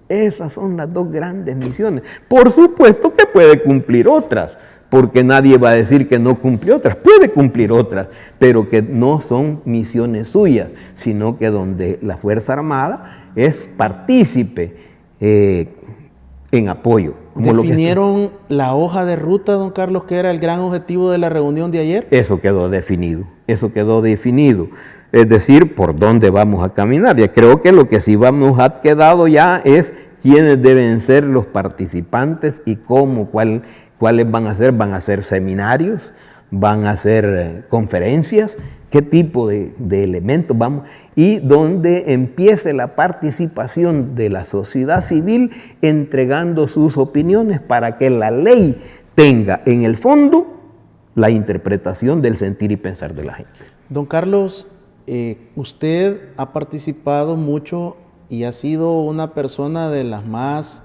Esas son las dos grandes misiones. Por supuesto que puede cumplir otras, porque nadie va a decir que no cumplió otras. Puede cumplir otras, pero que no son misiones suyas, sino que donde la Fuerza Armada es partícipe en apoyo. ¿Definieron la hoja de ruta, don Carlos, que era el gran objetivo de la reunión de ayer? Eso quedó definido, eso quedó definido. Es decir, por dónde vamos a caminar. Ya creo que lo que sí nos ha quedado ya es quiénes deben ser los participantes y cómo, cuáles van a ser seminarios, van a ser conferencias, qué tipo de elementos vamos, y donde empiece la participación de la sociedad civil entregando sus opiniones para que la ley tenga en el fondo la interpretación del sentir y pensar de la gente. Don Carlos, usted ha participado mucho y ha sido una persona de las más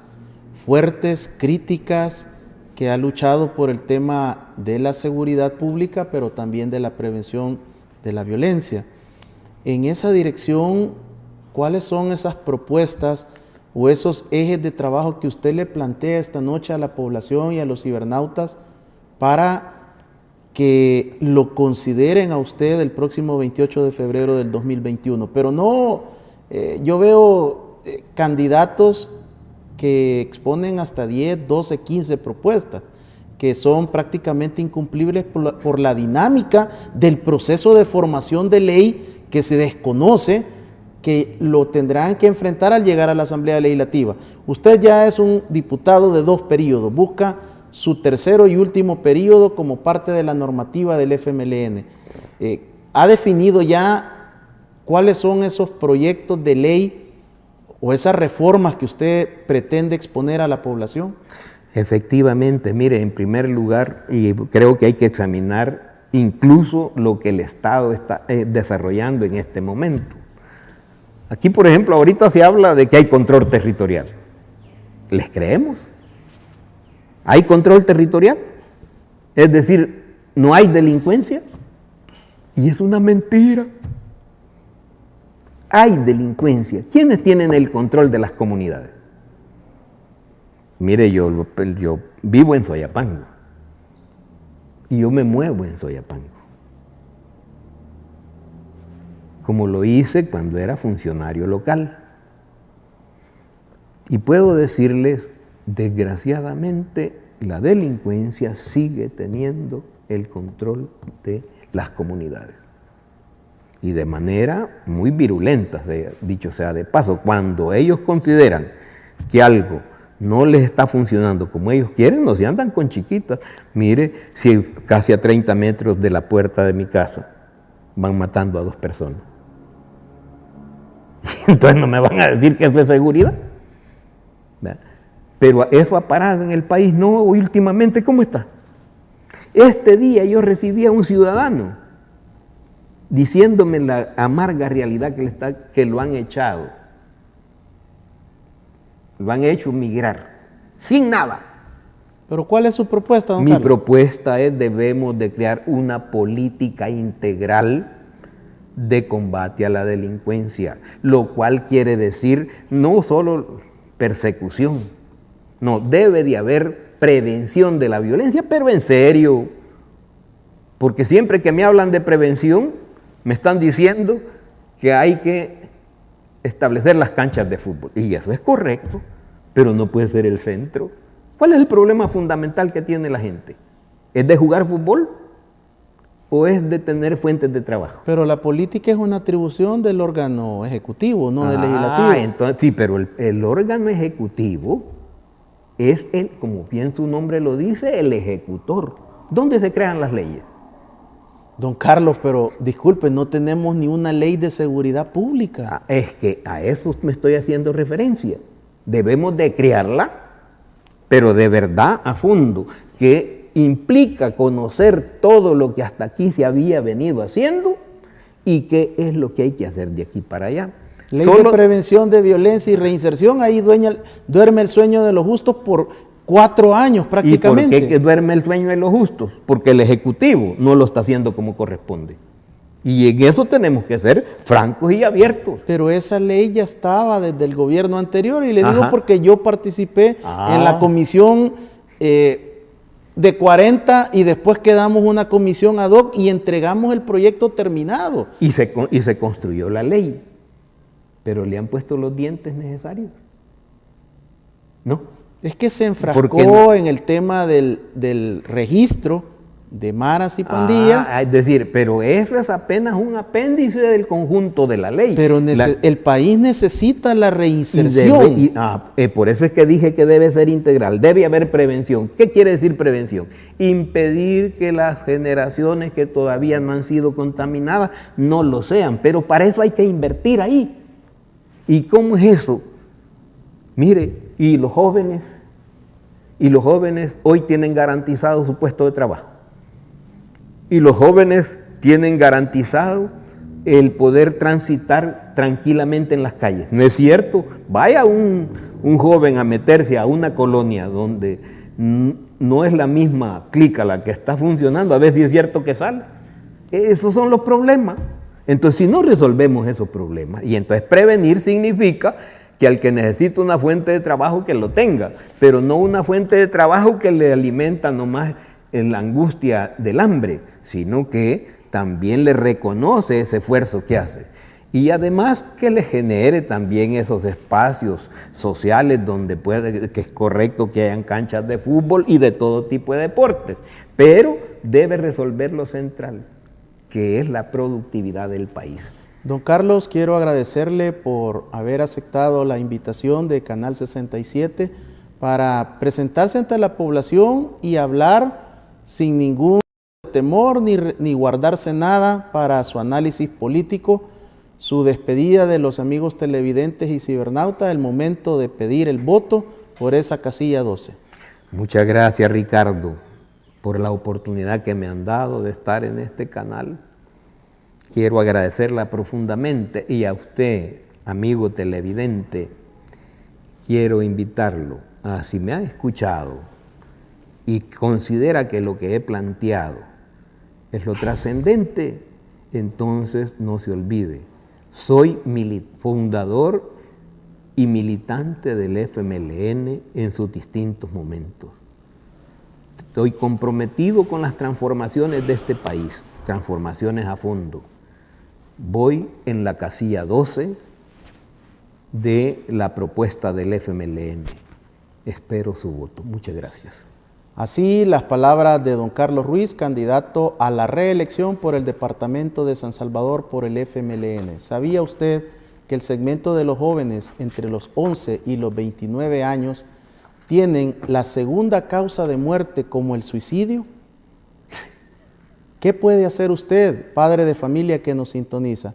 fuertes críticas que ha luchado por el tema de la seguridad pública, pero también de la prevención de la violencia. En esa dirección, ¿cuáles son esas propuestas o esos ejes de trabajo que usted le plantea esta noche a la población y a los cibernautas para que lo consideren a usted el próximo 28 de febrero del 2021? Pero no, yo veo candidatos que exponen hasta 10, 12, 15 propuestas, que son prácticamente incumplibles por la dinámica del proceso de formación de ley que se desconoce, que lo tendrán que enfrentar al llegar a la Asamblea Legislativa. Usted ya es un diputado de 2 periodos, busca su tercero y último periodo como parte de la normativa del FMLN. ¿Ha definido ya cuáles son esos proyectos de ley o esas reformas que usted pretende exponer a la población? Efectivamente, mire, en primer lugar, y creo que hay que examinar incluso lo que el Estado está desarrollando en este momento. Aquí, por ejemplo, ahorita se habla de que hay control territorial. ¿Les creemos? ¿Hay control territorial? Es decir, ¿no hay delincuencia? Y es una mentira. Hay delincuencia. ¿Quiénes tienen el control de las comunidades? Mire, yo vivo en Soyapango y yo me muevo en Soyapango, como lo hice cuando era funcionario local. Y puedo decirles, desgraciadamente, la delincuencia sigue teniendo el control de las comunidades. Y de manera muy virulenta, dicho sea de paso, cuando ellos consideran que algo no les está funcionando como ellos quieren, no se andan con chiquitas. Mire, si casi a 30 metros de la puerta de mi casa van matando a 2 personas. Entonces no me van a decir que eso es seguridad. ¿Verdad? Pero eso ha parado en el país, no, últimamente, ¿cómo está? Este día yo recibí a un ciudadano diciéndome la amarga realidad que lo han echado. Lo han hecho migrar, sin nada. ¿Pero cuál es su propuesta, don Carlos? Mi propuesta es, debemos de crear una política integral de combate a la delincuencia, lo cual quiere decir no solo persecución, no, debe de haber prevención de la violencia, pero en serio, porque siempre que me hablan de prevención, me están diciendo que hay que establecer las canchas de fútbol, y eso es correcto, pero no puede ser el centro. ¿Cuál es el problema fundamental que tiene la gente? ¿Es de jugar fútbol o es de tener fuentes de trabajo? Pero la política es una atribución del órgano ejecutivo, no del legislativo. Entonces, sí, pero el órgano ejecutivo es como bien su nombre lo dice, el ejecutor. ¿Dónde se crean las leyes? Don Carlos, pero disculpe, no tenemos ni una ley de seguridad pública. Es que a eso me estoy haciendo referencia. Debemos de crearla, pero de verdad a fondo, que implica conocer todo lo que hasta aquí se había venido haciendo y qué es lo que hay que hacer de aquí para allá. Ley de prevención de violencia y reinserción, ahí duerme el sueño de los justos por 4 años prácticamente. ¿Y por qué duerme el sueño de los justos? Porque el Ejecutivo no lo está haciendo como corresponde. Y en eso tenemos que ser francos y abiertos. Pero esa ley ya estaba desde el gobierno anterior, y le digo porque yo participé en la comisión de 40 y después quedamos una comisión ad hoc y entregamos el proyecto terminado. Y se construyó la ley, pero le han puesto los dientes necesarios. ¿No? Es que se enfrascó en el tema del registro de maras y pandillas. Es decir, pero eso es apenas un apéndice del conjunto de la ley. Pero el país necesita la reinserción. Por eso es que dije que debe ser integral, debe haber prevención. ¿Qué quiere decir prevención? Impedir que las generaciones que todavía no han sido contaminadas no lo sean, pero para eso hay que invertir ahí. ¿Y cómo es eso? Mire, y los jóvenes hoy tienen garantizado su puesto de trabajo. Y los jóvenes tienen garantizado el poder transitar tranquilamente en las calles. ¿No es cierto? Vaya un joven a meterse a una colonia donde no es la misma clica la que está funcionando, a ver si es cierto que sale. Esos son los problemas. Entonces, si no resolvemos esos problemas, y entonces prevenir significa que al que necesita una fuente de trabajo que lo tenga, pero no una fuente de trabajo que le alimenta nomás la angustia del hambre, sino que también le reconoce ese esfuerzo que hace. Y además que le genere también esos espacios sociales donde que es correcto que hayan canchas de fútbol y de todo tipo de deportes, pero debe resolver lo central, que es la productividad del país. Don Carlos, quiero agradecerle por haber aceptado la invitación de Canal 67 para presentarse ante la población y hablar sin ningún temor ni guardarse nada para su análisis político, su despedida de los amigos televidentes y cibernautas, el momento de pedir el voto por esa casilla 12. Muchas gracias, Ricardo, por la oportunidad que me han dado de estar en este canal. Quiero agradecerla profundamente, y a usted, amigo televidente, quiero invitarlo a, si me ha escuchado y considera que lo que he planteado es lo trascendente, entonces no se olvide, soy fundador y militante del FMLN en sus distintos momentos. Estoy comprometido con las transformaciones de este país, transformaciones a fondo. Voy en la casilla 12 de la propuesta del FMLN. Espero su voto. Muchas gracias. Así las palabras de don Carlos Ruiz, candidato a la reelección por el departamento de San Salvador por el FMLN. ¿Sabía usted que el segmento de los jóvenes entre los 11 y los 29 años tienen la segunda causa de muerte como el suicidio? ¿Qué puede hacer usted, padre de familia que nos sintoniza?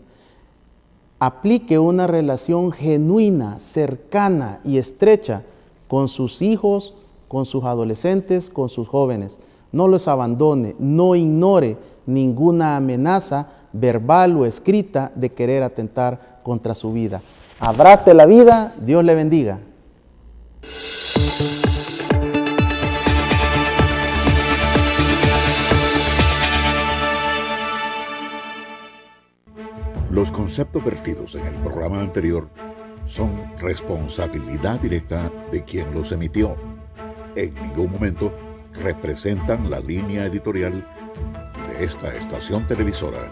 Aplique una relación genuina, cercana y estrecha con sus hijos, con sus adolescentes, con sus jóvenes. No los abandone, no ignore ninguna amenaza verbal o escrita de querer atentar contra su vida. Abrace la vida, Dios le bendiga. Los conceptos vertidos en el programa anterior son responsabilidad directa de quien los emitió. En ningún momento representan la línea editorial de esta estación televisora.